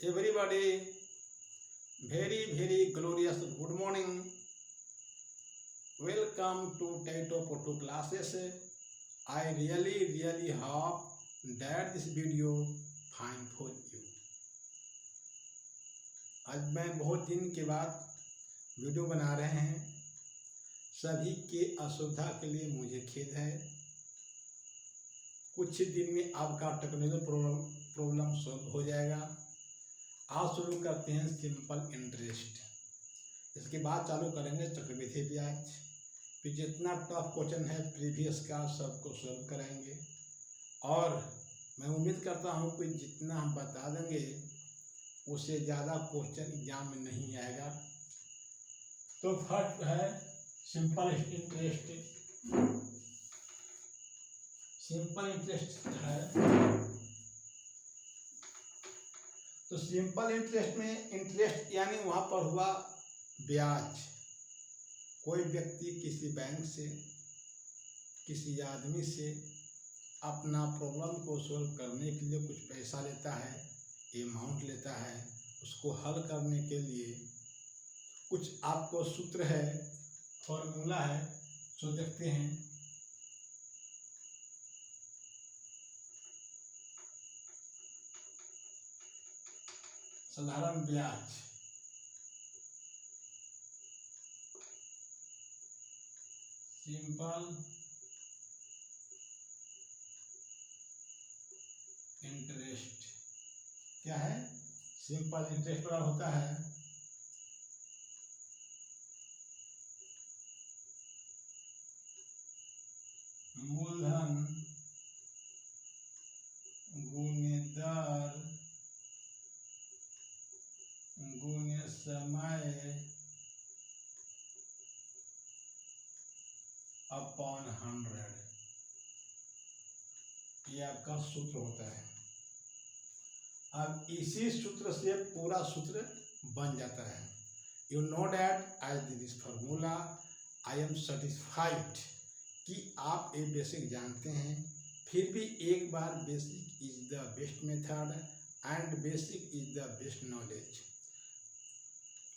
Everybody, very glorious good morning. Welcome to Taito Poto classes. I really hope that this video fine for you. आज मैं बहुत दिन के बाद video बना रहे हैं। सभी के असुविधा के लिए मुझे खेद है। कुछ दिन में आपका टेक्निकल प्रॉब्लम सॉल्व हो जाएगा। आज शुरू करते हैं सिंपल इंटरेस्ट। इसके बाद चालू करेंगे चक्रवृद्धि ब्याज। फिर जितना टफ क्वेश्चन है प्रीवियस का सबको सॉल्व कराएंगे। और मैं उम्मीद करता हूँ कि जितना हम बता देंगे उससे ज़्यादा क्वेश्चन एग्जाम में नहीं आएगा। तो फर्स्ट है सिंपल इंटरेस्ट। सिंपल इंटरेस्ट है तो सिंपल इंटरेस्ट में इंटरेस्ट यानी वहाँ पर हुआ ब्याज। कोई व्यक्ति किसी बैंक से किसी आदमी से अपना प्रॉब्लम को सॉल्व करने के लिए कुछ पैसा लेता है, अमाउंट लेता है। उसको हल करने के लिए कुछ आपको सूत्र है, फॉर्मूला है, सो देखते हैं। साधारण ब्याज सिंपल इंटरेस्ट क्या है? सिंपल इंटरेस्ट बराबर होता है मूलधन गुणे दर गुणे समय अपॉन 100। ये आपका सूत्र होता है। अब इसी सूत्र से पूरा सूत्र बन जाता है। You know that as this formula I am satisfied कि आप ये बेसिक जानते हैं। फिर भी एक बार basic is the best method and basic is the best knowledge.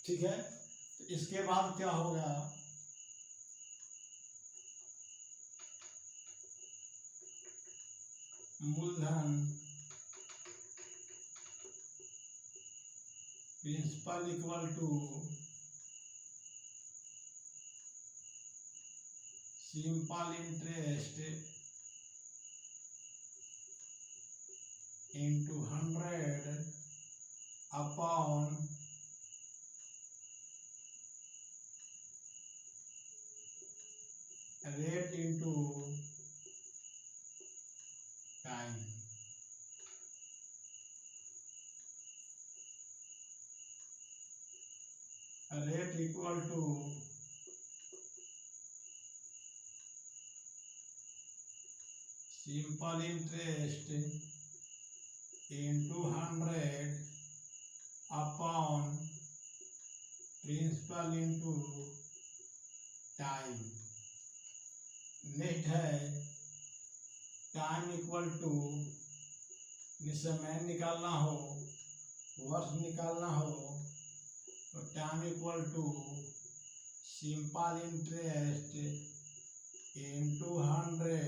ठीक है, तो इसके बाद क्या होगा? मूलधन principal equal to simple interest into 100 upon rate into time. Rate equal to simple interest into 100 upon principal into time. Next है time equal to समय निकालना हो, वर्ष निकालना हो तो time equal to simple interest into 100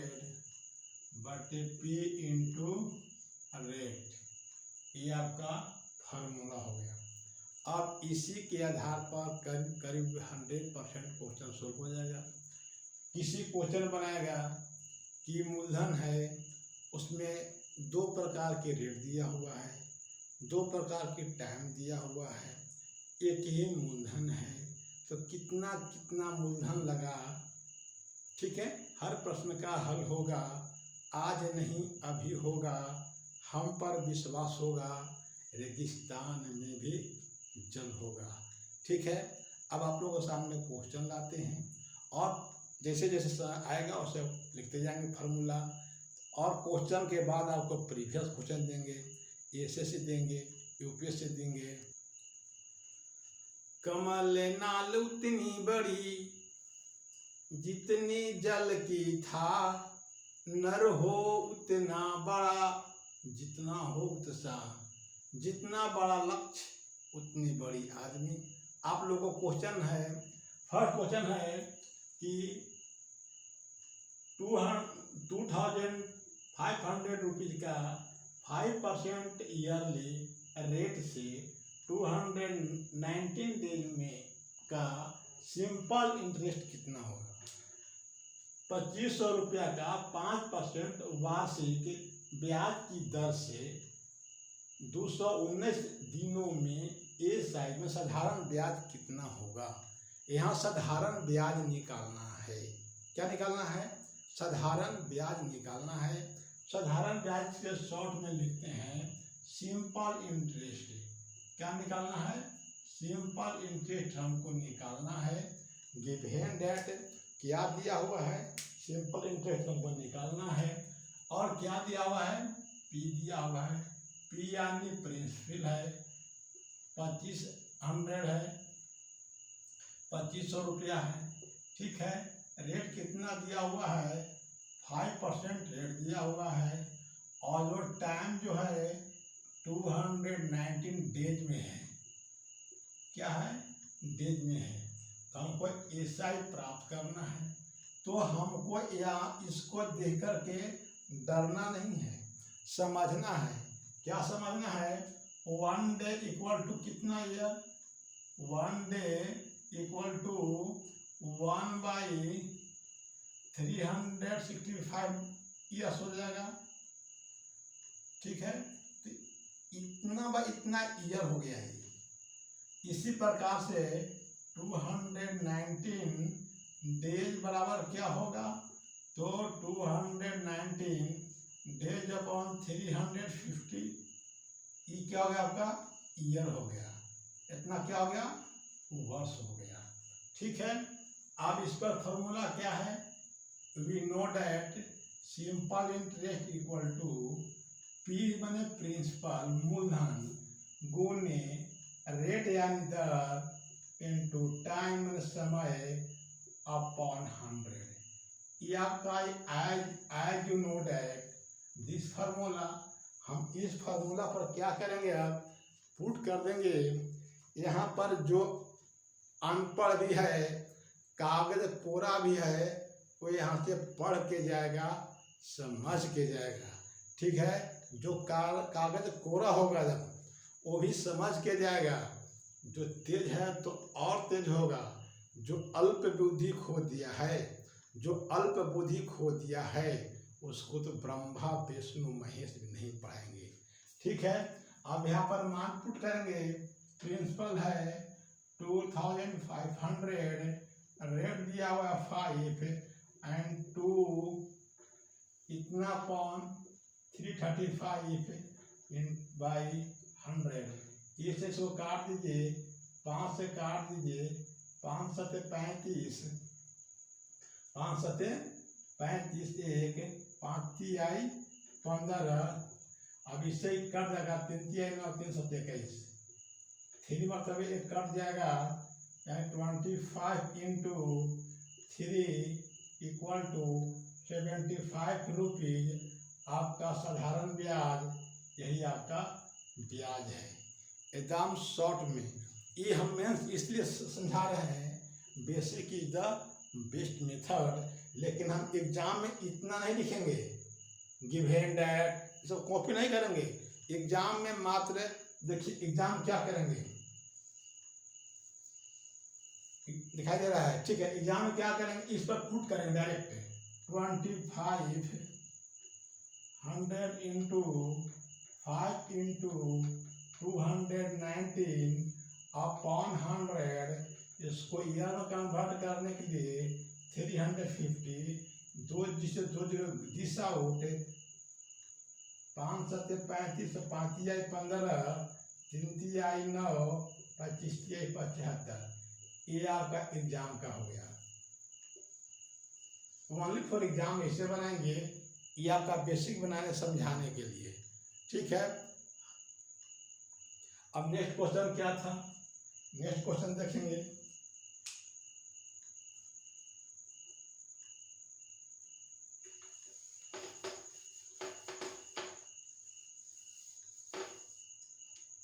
बटे पी इंटू रेट। ये आपका फार्मूला हो गया। अब इसी के आधार पर करीब 100% क्वेश्चन सॉल्व हो जाएगा। किसी क्वेश्चन बनाएगा कि मूलधन है, उसमें 2 प्रकार के रेट दिया हुआ है, 2 प्रकार के टाइम दिया हुआ है, एक ही मूलधन है तो कितना कितना मूलधन लगा। ठीक है, हर प्रश्न का हल होगा। आज नहीं अभी होगा, हम पर विश्वास होगा, रेगिस्तान में भी जल होगा। ठीक है, अब आप लोगों के सामने क्वेश्चन लाते हैं और जैसे जैसे आएगा उसे लिखते जाएंगे फार्मूला। और क्वेश्चन के बाद आपको प्रीवियस क्वेश्चन देंगे, एसएससी देंगे, यूपीएससी देंगे। कमल नाल उतनी बड़ी जितनी जल की था, नर हो उतना बड़ा जितना हो उत्साह। जितना बड़ा लक्ष्य उतनी बड़ी आदमी। आप लोगों को क्वेश्चन है, फर्स्ट क्वेश्चन है कि 2500 रुपीज का 5% ईयरली रेट से 219 डेज में का सिंपल इंटरेस्ट कितना होगा। 2500 रुपया का 5% वार्षिक ब्याज की दर से 219 दिनों में ए साइज में साधारण ब्याज कितना होगा। यहाँ साधारण ब्याज निकालना है। क्या निकालना है? साधारण ब्याज निकालना है। साधारण ब्याज के शॉर्ट में लिखते हैं सिंपल इंटरेस्ट। क्या निकालना है? सिंपल इंटरेस्ट हमको निकालना है। गिवन डेट क्या दिया हुआ है, सिंपल इंटरेस्ट हमको निकालना है। और क्या दिया हुआ है? पी दिया हुआ है। पी यानी प्रिंसिपल है, 2500 है, 2500 रुपया है। ठीक है। रेट कितना दिया हुआ है? 5% रेट दिया हुआ है। और जो टाइम जो है 219 डेज में है। क्या है? डेज में है। तो हमको एसआई प्राप्त करना है। तो हमको यहाँ इसको देख करके डरना नहीं है, समझना है। क्या समझना है? 1 डे इक्वल टू कितना year? 1 day equal to 1/365 years हो जाएगा। ठीक है। तो इतना बाय इतना ईयर हो गया है। इसी प्रकार से 219 डेज बराबर क्या होगा? तो 219 डेज अपॉन 350, ये क्या हो गया आपका? ईयर हो गया। इतना क्या हो गया? वर्ष हो गया। ठीक है। अब इस पर फॉर्मूला क्या है? We know that simple interest equal to P माने प्रिंसिपल मूलधन गुने रेट यानी दर इनटू टाइम समय अपॉन 100। ये आपका as you know that this formula, हम इस फार्मूला पर क्या करेंगे? अब पुट कर देंगे। यहाँ पर जो अनपढ़ भी है, कागज कोरा भी है, वो यहाँ से पढ़ के जाएगा, समझ के जाएगा। ठीक है। जो कागज कोरा होगा वो भी समझ के जाएगा। जो तेज है तो और तेज होगा। जो अल्प बुद्धि खो दिया है, जो अल्प बुद्धि खो दिया है, उसको तो ब्रह्मा विष्णु महेश भी नहीं पढ़ाएंगे। ठीक है। अब यहाँ पर मान पुट करेंगे। प्रिंसिपल है 2500, रेट दिया हुआ है 5 एंड 2 इतना अपॉन 335 बाई 100। इसे इसको काट दीजिए, 5 से काट दीजिए, 5 सत्ते 35, 5 सत्ते 35, 1 5 ती आई 15। अब इससे कट जाएगा 3 ती आई 9, 3 सत्ते 21, 3 मतलब एक कट जाएगा। 25 इंटू 3 इक्वल टू 75 रुपीज आपका साधारण ब्याज। यही आपका ब्याज है। एकदम शॉर्ट में ये हम मेंस इसलिए समझा रहे हैं, basic is the best method. लेकिन हम एग्जाम में इतना नहीं लिखेंगे, गिवन डेट सब कॉपी नहीं करेंगे। एग्जाम में मात्र देखिए एग्जाम क्या करेंगे, दिखाई दे रहा है। ठीक है। एग्जाम में क्या करेंगे, इस पर पुट करेंगे डायरेक्ट। 2500 into 5 into 219 upon 100। इसको ईयर में कन्वर्ट करने के लिए 350, दो जिसे 2 दिस आउट, 5 सत्ते 35, 5 आई 15, 3 ती आई 9, 25 ती आई 75। ये आपका एग्जाम का हो गया। ओनली फॉर एग्जाम ऐसे बनाएंगे। ये आपका बेसिक बनाने समझाने के लिए। ठीक है। अब नेक्स्ट क्वेश्चन क्या था? नेक्स्ट क्वेश्चन देखेंगे।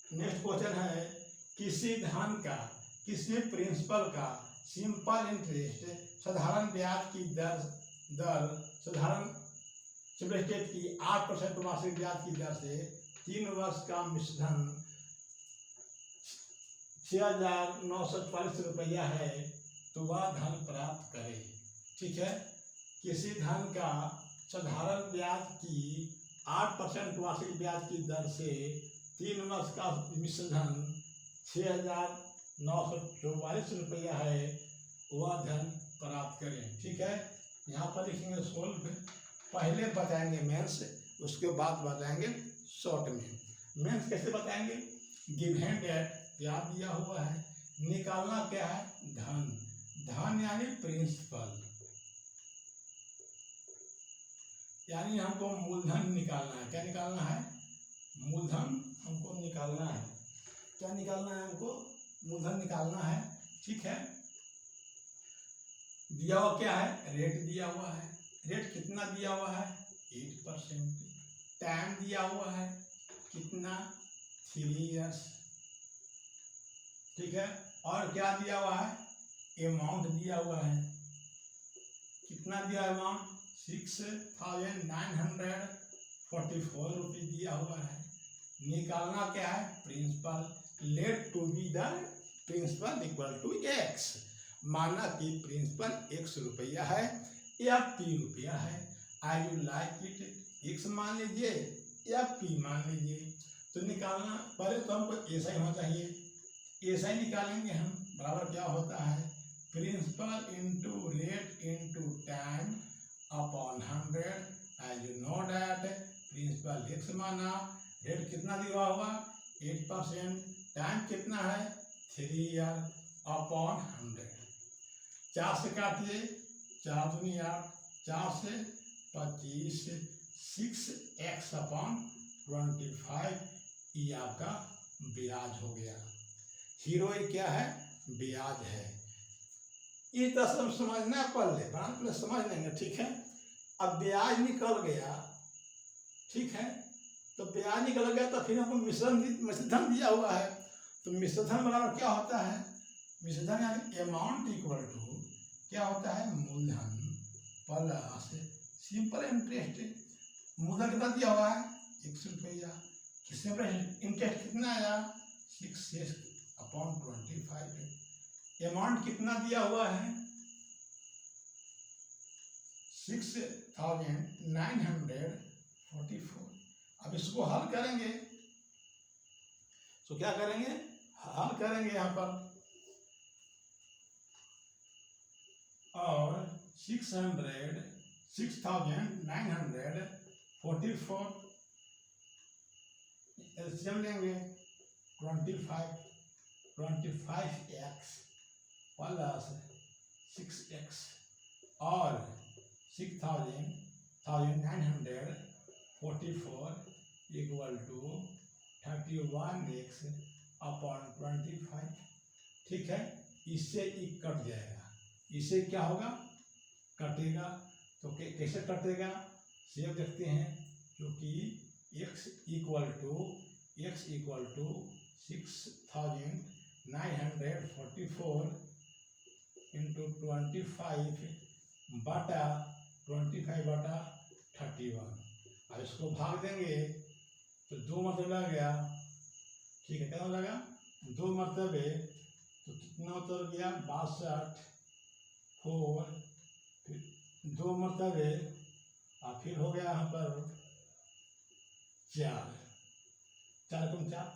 नेक्स्ट क्वेश्चन है, किसी धन का, किसी प्रिंसिपल का सिंपल इंटरेस्ट साधारण ब्याज की दर साधारण सिंपल की 8% मासिक ब्याज की दर से 3 वर्ष का मिश्रधन 6,944 रुपया है, तो वह धन प्राप्त करे। ठीक है, किसी धन का साधारण ब्याज की 8% मासिक ब्याज की दर से 3 वर्ष का मिश्रधन 6,944 रुपया है, वह धन प्राप्त करें। ठीक है, यहाँ पर लिखेंगे सोल्व, पहले बताएंगे मेंस, उसके बाद बताएंगे शॉर्ट में। मेंस कैसे बताएंगे, गिवन डेट क्या दिया हुआ है, निकालना क्या है, धन, धन यानी प्रिंसिपल, यानी हमको मूलधन निकालना है। क्या निकालना है, मूलधन हमको निकालना है। क्या निकालना है, हमको मूलधन निकालना है। ठीक है, दिया हुआ क्या है, रेट दिया हुआ है। रेट कितना दिया हुआ है, 8%। टाइम दिया हुआ है कितना, 3 इयर्स। ठीक है, और क्या दिया हुआ है, अमाउंट दिया हुआ है, कितना दिया अमाउंट, 6,944 रुपये दिया हुआ है। निकालना क्या है, principal. Let to be the principal equal to x, माना कि प्रिंसिपल x रुपया है या p रुपया है। आई यू लाइक इट, x मान लीजिए या p मान लीजिए। तो निकालना पहले तो हमको ऐसा ही होना चाहिए, ऐसा ही निकालेंगे हम। बराबर क्या होता है, principal into rate into time upon 100। As you know that principal x माना, रेट कितना दिया हुआ 8%, टाइम कितना है 3 ईयर अपॉन 100। 4 से काटिए, 4 दूनी 8, 4 से 25, 6x अपॉन 25, ये आपका ब्याज हो गया। हीरो क्या है, ब्याज है। ये तो सब समझना पड़े, पहले समझ लेंगे। ठीक है, अब ब्याज निकल गया। ठीक है, तो ब्याज निकल गया तो फिर हमको मिश्रधन दिया हुआ है। तो मिश्रधन बराबर क्या होता है, मिश्रधन यानी अमाउंट इक्वल टू क्या होता है, मूलधन प्लस सिंपल इंटरेस्ट। मूलधन कितना दिया हुआ है, 1 रुपया। सिंपल इंटरेस्ट कितना आया, 6 अपॉन 25। अमाउंट कितना दिया हुआ है, 6,944। अब इसको हल करेंगे, तो क्या करेंगे, हल करेंगे यहाँ पर, और 6,944 एलसीएम लेंगे, 25x प्लस 6x और 6,944 इक्वल टू 31x अपॉन 25। ठीक है, इससे एक कट जाएगा, इससे क्या होगा, कटेगा। तो कैसे कटेगा, सेव देखते हैं, क्योंकि x इक्वल टू 6,944 इंटू 25 बटा 31। अब इसको भाग देंगे तो 2 मतलब लग गया। ठीक है, कितना लगा, 2 मतलब है, तो कितना उतर गया, 62, 4, फिर 2 मतलब है, और फिर हो गया यहाँ पर 4 कम 4।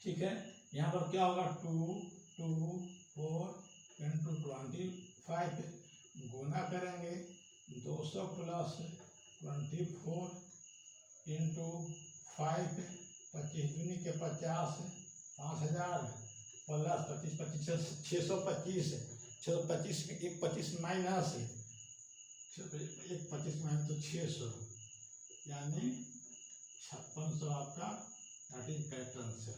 ठीक है, यहाँ पर क्या होगा, 224 इंटू 25 गुना करेंगे, 200 प्लस 24 इंटू 5, 25 दूनी के 50, 5000 प्लस 25, 625, 625 में 1 25 माइनस, 1 25 माइनस तो 600, यानी 5600 आपका करेक्ट आंसर।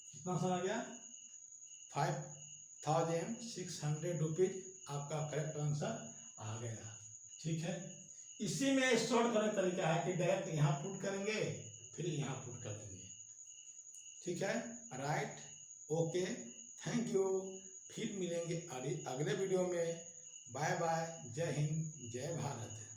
कितना आंसर आ गया, 5,600 रुपीज आपका करेक्ट आंसर आ गया। ठीक है, इसी में शॉर्ट करने तरीका है कि डायरेक्ट यहाँ पुट करेंगे, फिर यहाँ पुट कर देंगे। ठीक है, राइट, ओके, थैंक यू। फिर मिलेंगे अगले वीडियो में। बाय बाय, जय हिंद, जय भारत।